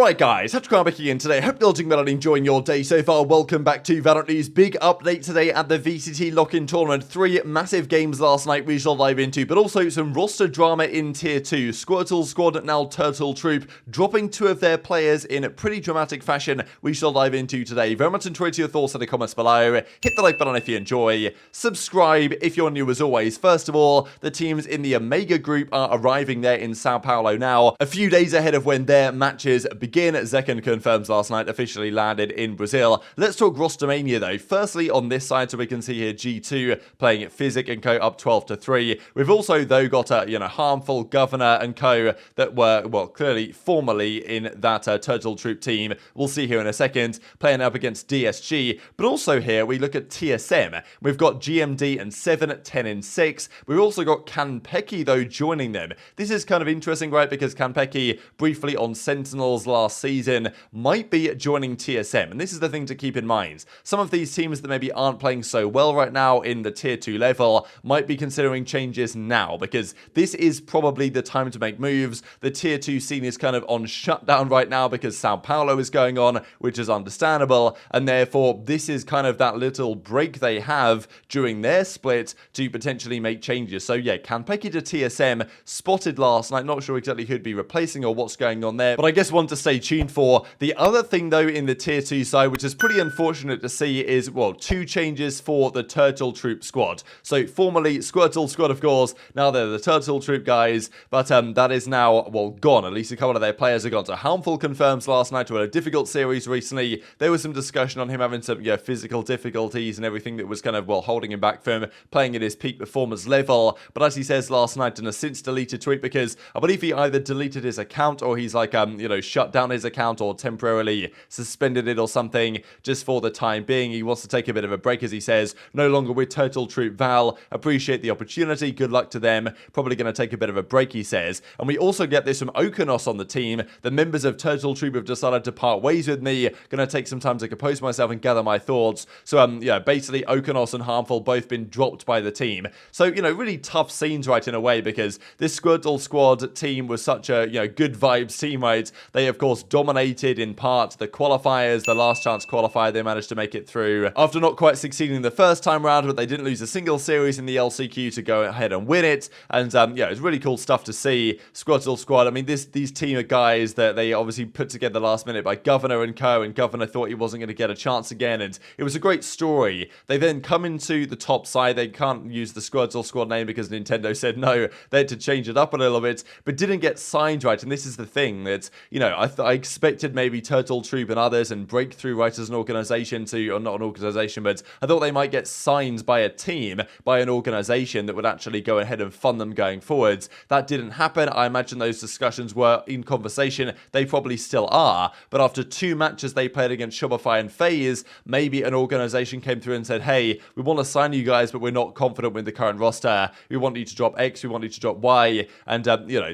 Alright guys, TacticalRab back again today. Hope you're doing well and enjoying your day so far. Welcome back to VALORANT News. Big update today at the VCT lock-in tournament. 3 massive games last night we shall dive into, but also some roster drama in Tier 2. Squirtle Squad, now Turtle Troop, dropping 2 of their players in pretty dramatic fashion we shall dive into today. Very much enjoy your thoughts in the comments below. Hit the like button if you enjoy. Subscribe if you're new as always. First of all, the teams in the Omega group are arriving there in Sao Paulo now, a few days ahead of when their matches begin. zyppan confirms last night officially landed in Brazil. Let's talk Rostermania though. Firstly, on this side, so we can see here G2 playing Physic and Co up 12-3. We've also though got Harmful, Governor and Co that were clearly formerly in that Turtle Troop team. We'll see here in a second, playing up against DSG. But also here we look at TSM. We've got GMD and 7, 10 and 6. We've also got Kanpeki though joining them. This is kind of interesting, right? Because Kanpeki briefly on Sentinels last season might be joining TSM, and this is the thing to keep in mind. Some of these teams that maybe aren't playing so well right now in the tier 2 level might be considering changes now, because this is probably the time to make moves. The tier 2 scene is kind of on shutdown right now because Sao Paulo is going on, which is understandable, and therefore this is kind of that little break they have during their split to potentially make changes. So yeah, Kanpeki to TSM spotted last night. Not sure exactly who'd be replacing or what's going on there, but I guess one to stay tuned for. The other thing though in the tier 2 side, which is pretty unfortunate to see, is 2 changes for the Turtle Troop squad. So formerly Squirtle Squad, of course, now they're the Turtle Troop guys, but that is now gone. At least a couple of their players are gone. So Harmful confirms last night to a difficult series recently. There was some discussion on him having some physical difficulties and everything that was kind of holding him back from playing at his peak performance level. But as he says last night in a since deleted tweet, because I believe he either deleted his account or he's shut down his account or temporarily suspended it or something just for the time being. He wants to take a bit of a break, as he says. No longer with Turtle Troop Val. Appreciate the opportunity. Good luck to them. Probably going to take a bit of a break, he says. And we also get this from Okonos on the team. The members of Turtle Troop have decided to part ways with me. Going to take some time to compose myself and gather my thoughts. So basically Okonos and Harmful both been dropped by the team. So really tough scenes, right, in a way, because this Squirtle Squad team was such a good vibes team, right? They of course dominated in part the qualifiers, the last chance qualifier. They managed to make it through after not quite succeeding the first time round, but they didn't lose a single series in the LCQ to go ahead and win it. And it's really cool stuff to see. Squirtle Squad, I mean, these team of guys that they obviously put together last minute by Governor and Co, and Governor thought he wasn't going to get a chance again, and it was a great story. They then come into the top side. They can't use the Squirtle Squad name because Nintendo said no. They had to change it up a little bit, but didn't get signed, right? And this is the thing that I expected maybe Turtle Troop and others and Breakthrough, right, as an organization or not an organization, but I thought they might get signed by a team, by an organization that would actually go ahead and fund them going forwards. That didn't happen. I imagine those discussions were in conversation. They probably still are, but after 2 matches they played against Shopify and FaZe, maybe an organization came through and said, hey, we want to sign you guys, but we're not confident with the current roster. We want you to drop X, we want you to drop Y, and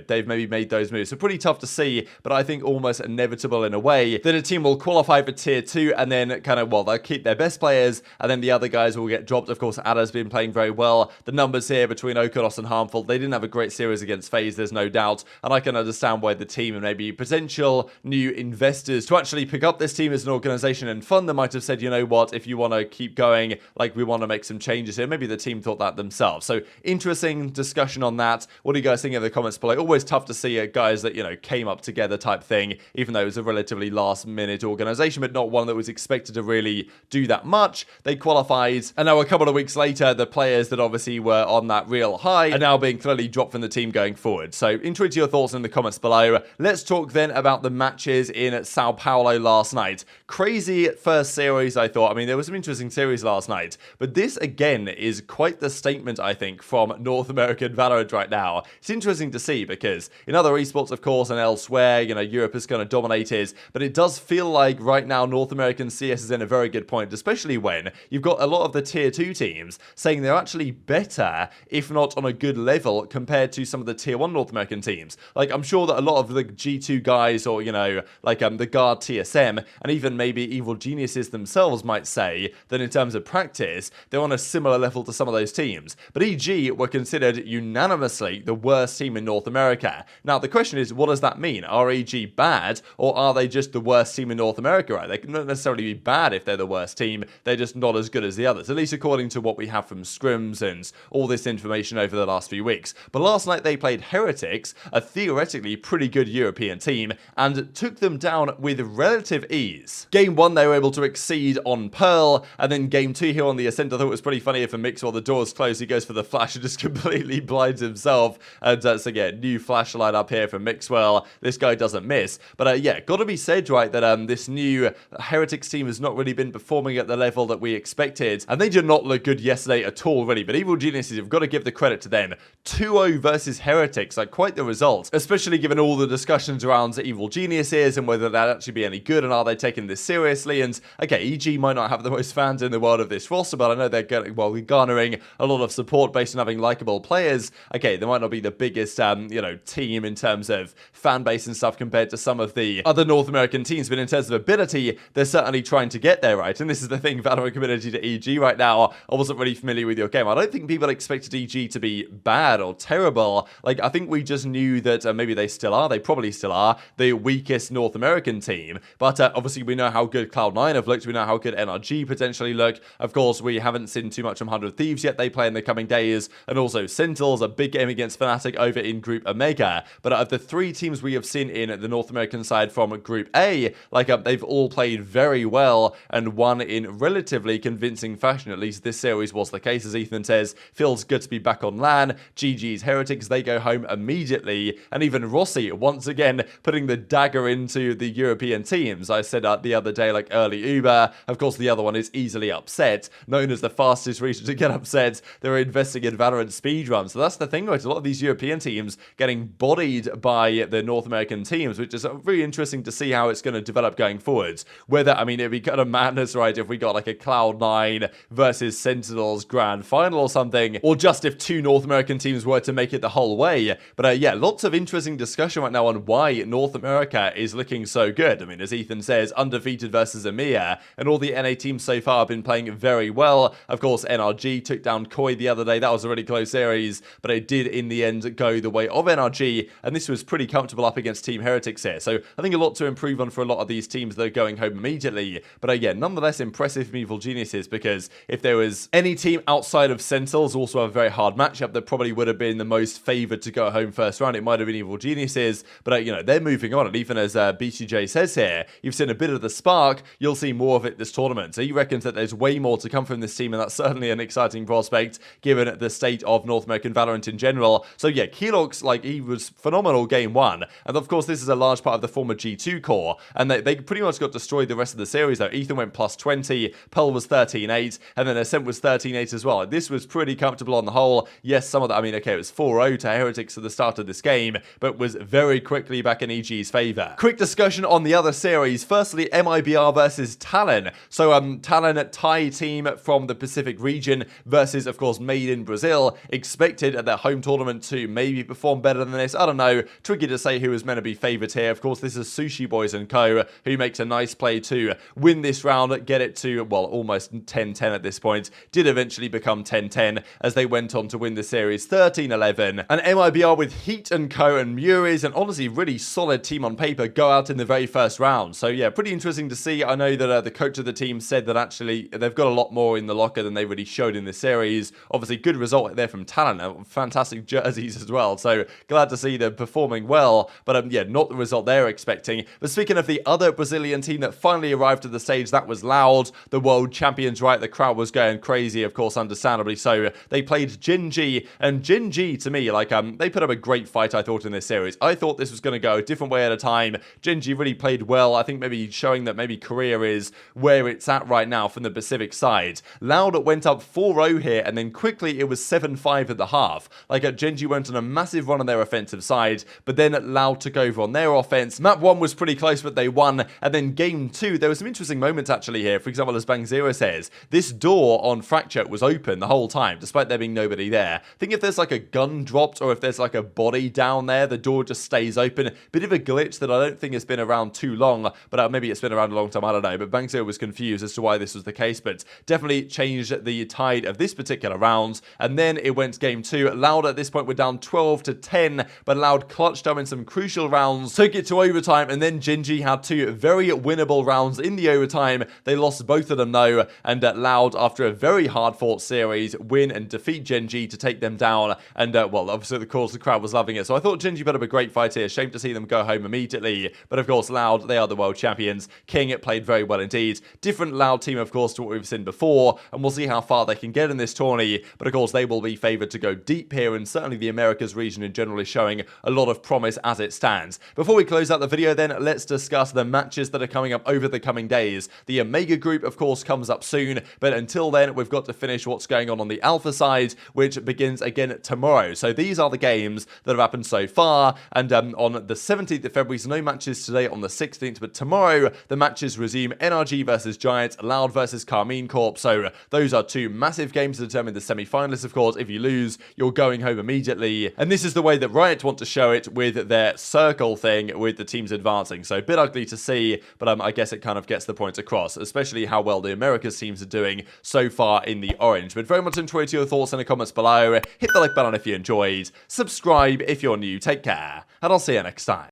they've maybe made those moves. So pretty tough to see, but I think almost inevitable in a way that a team will qualify for tier 2 and then they'll keep their best players and then the other guys will get dropped. Of course, Ada's been playing very well. The numbers here between Okonos and Harmful, they didn't have a great series against FaZe, there's no doubt, and I can understand why the team and maybe potential new investors to actually pick up this team as an organization and fund them might have said, you know what, if you want to keep going, we want to make some changes here. Maybe the team thought that themselves. So interesting discussion on that. What do you guys think in the comments below? Always tough to see guys that came up together type thing, even though it was a relatively last minute organization, but not one that was expected to really do that much. They qualified, and now a couple of weeks later, the players that obviously were on that real high are now being clearly dropped from the team going forward. So intrigued to your thoughts in the comments below. Let's talk then about the matches in Sao Paulo last night. Crazy first series, I thought. I mean, there was some interesting series last night, but this again is quite the statement, I think, from North American Valorant right now. It's interesting to see because in other esports, of course, and elsewhere, Europe is kind of dominated, but it does feel like right now North American CS is in a very good point, especially when you've got a lot of the tier 2 teams saying they're actually better, if not on a good level, compared to some of the tier 1 North American teams. I'm sure that a lot of the G2 guys or, the guard TSM, and even maybe Evil Geniuses themselves might say that in terms of practice, they're on a similar level to some of those teams. But EG were considered unanimously the worst team in North America. Now, the question is, what does that mean? Are EG bad? bad, or are they just the worst team in North America, right? They can not necessarily be bad if they're the worst team, they're just not as good as the others, at least according to what we have from scrims and all this information over the last few weeks. But last night they played Heretics, a theoretically pretty good European team, and took them down with relative ease. Game 1 they were able to exceed on Pearl, and then Game 2 here on the Ascent, I thought it was pretty funny if a mix while the door's closed, he goes for the flash and just completely blinds himself, and so yeah, new flashlight up here from Mixwell. This guy doesn't miss, but yeah, gotta be said, right, that this new Heretics team has not really been performing at the level that we expected, and they did not look good yesterday at all, really. But Evil Geniuses, have got to give the credit to them. 2-0 versus Heretics, like quite the result, especially given all the discussions around Evil Geniuses and whether that actually be any good and are they taking this seriously. And okay, EG might not have the most fans in the world of this roster, but I know they're getting, well, garnering a lot of support based on having likable players. Okay, they might not be the biggest, you know, team in terms of fan base and stuff compared to some of the other North American teams, but in terms of ability, they're certainly trying to get there, right? And this is the thing, Valorant community to EG right now. I wasn't really familiar with your game. I don't think people expected EG to be bad or terrible. Like, I think we just knew that maybe they still are, they probably still are, the weakest North American team. But obviously we know how good Cloud9 have looked, we know how good NRG potentially look. Of course, we haven't seen too much from 100 Thieves yet, they play in the coming days. And also Sentinels, a big game against Fnatic over in Group Omega. But of the 3 teams we have seen in the North American side from Group A, like they've all played very well and won in relatively convincing fashion. At least this series was the case, as Ethan says. Feels good to be back on LAN. GG's Heretics, they go home immediately. And even Rossi, once again, putting the dagger into the European teams. I said the other day, like early Uber. Of course, the other one is easily upset, known as the fastest region to get upset. They're investing in Valorant speedruns. So that's the thing, right? A lot of these European teams getting bodied by the North American teams, which is really interesting to see how it's going to develop going forwards. Whether, I mean, it'd be kind of madness, right, if we got like a Cloud9 versus Sentinels grand final or something, or just if 2 North American teams were to make it the whole way. But yeah, lots of interesting discussion right now on why North America is looking so good. I mean, as Ethan says, undefeated versus EMEA, and all the NA teams so far have been playing very well. Of course, NRG took down Koi the other day. That was a really close series, but it did in the end go the way of NRG, and this was pretty comfortable up against Team Heretics here. So I think a lot to improve on for a lot of these teams that are going home immediately. But yeah, nonetheless impressive from Evil Geniuses, because if there was any team outside of Sentinels also a very hard matchup that probably would have been the most favoured to go home first round, it might have been Evil Geniuses. But you know, they're moving on, and even as BCJ says here, you've seen a bit of the spark, you'll see more of it this tournament. So he reckons that there's way more to come from this team, and that's certainly an exciting prospect given the state of North American Valorant in general. So yeah, Keylog's, like, he was phenomenal game 1, and of course this is a large part of the former G2 core, and they pretty much got destroyed the rest of the series though. Ethan went plus 20, Pearl was 13-8, and then Ascent was 13-8 as well. This was pretty comfortable on the whole. Yes, some of that, I mean, okay, it was 4-0 to Heretics at the start of this game, but was very quickly back in EG's favour. Quick discussion on the other series. Firstly, MIBR versus Talon. So Talon, Thai team from the Pacific region versus, of course, made in Brazil. Expected at their home tournament to maybe perform better than this. I don't know. Tricky to say who is meant to be favoured here. Of course, this is Sushi Boys and Co, who makes a nice play to win this round, get it to, well, almost 10-10 at this point. Did eventually become 10-10 as they went on to win the series 13-11. And MIBR with Heat and Co and Muris, and honestly really solid team on paper, go out in the very first round. So yeah, pretty interesting to see. I know that the coach of the team said that actually they've got a lot more in the locker than they really showed in this series. Obviously, good result there from Talon. Fantastic jerseys as well. So glad to see them performing well. But yeah, not the result they're expecting. But speaking of the other Brazilian team that finally arrived at the stage, that was Loud, the world champions, right? The crowd was going crazy, of course, understandably so. They played Gen.G, and Gen.G, to me, like, they put up a great fight, I thought, in this series. I thought this was going to go a different way at a time. Gen.G really played well. I think maybe showing that maybe Korea is where it's at right now from the Pacific side. Loud went up 4-0 here, and then quickly it was 7-5 at the half. Like, Gen.G went on a massive run on their offensive side, but then Loud took over on their offense. Map 1 was pretty close, but they won. And then game 2, there were some interesting moments actually here. For example, as Bang Zero says, this door on Fracture was open the whole time, despite there being nobody there. I think if there's like a gun dropped, or if there's like a body down there, the door just stays open. Bit of a glitch that I don't think has been around too long, but maybe it's been around a long time, I don't know. But Bang Zero was confused as to why this was the case, but definitely changed the tide of this particular round. And then it went game 2. Loud at this point were down 12-10, but Loud clutched up in some crucial rounds, took it to overtime, and then Gen.G had two very winnable rounds in the overtime. They lost both of them though, and Loud, after a very hard-fought series, win and defeat Gen.G to take them down. And well, obviously of course the crowd was loving it, so I thought Gen.G put up a great fight here. Shame to see them go home immediately, but of course Loud, they are the world champions. King played very well indeed. Different Loud team of course to what we've seen before, and we'll see how far they can get in this tourney, but of course they will be favoured to go deep here, and certainly the Americas region in general is showing a lot of promise as it stands. Before we close out the video then, let's discuss the matches that are coming up over the coming days. The Omega group of course comes up soon, but until then we've got to finish what's going on the Alpha side, which begins again tomorrow. So these are the games that have happened so far, and on the 17th of February, so no matches today on the 16th, but tomorrow the matches resume. NRG versus Giants, Loud versus Carmine Corp. So those are two massive games to determine the semi-finalists. Of course, if you lose, you're going home immediately, and this is the way that Riot want to show it with their circle thing with the teams advancing. So a bit ugly to see, but I guess it kind of gets the point across, especially how well the Americas teams are doing so far in the orange. But very much enjoyed your thoughts in the comments below. Hit the like button if you enjoyed, subscribe if you're new, take care, and I'll see you next time.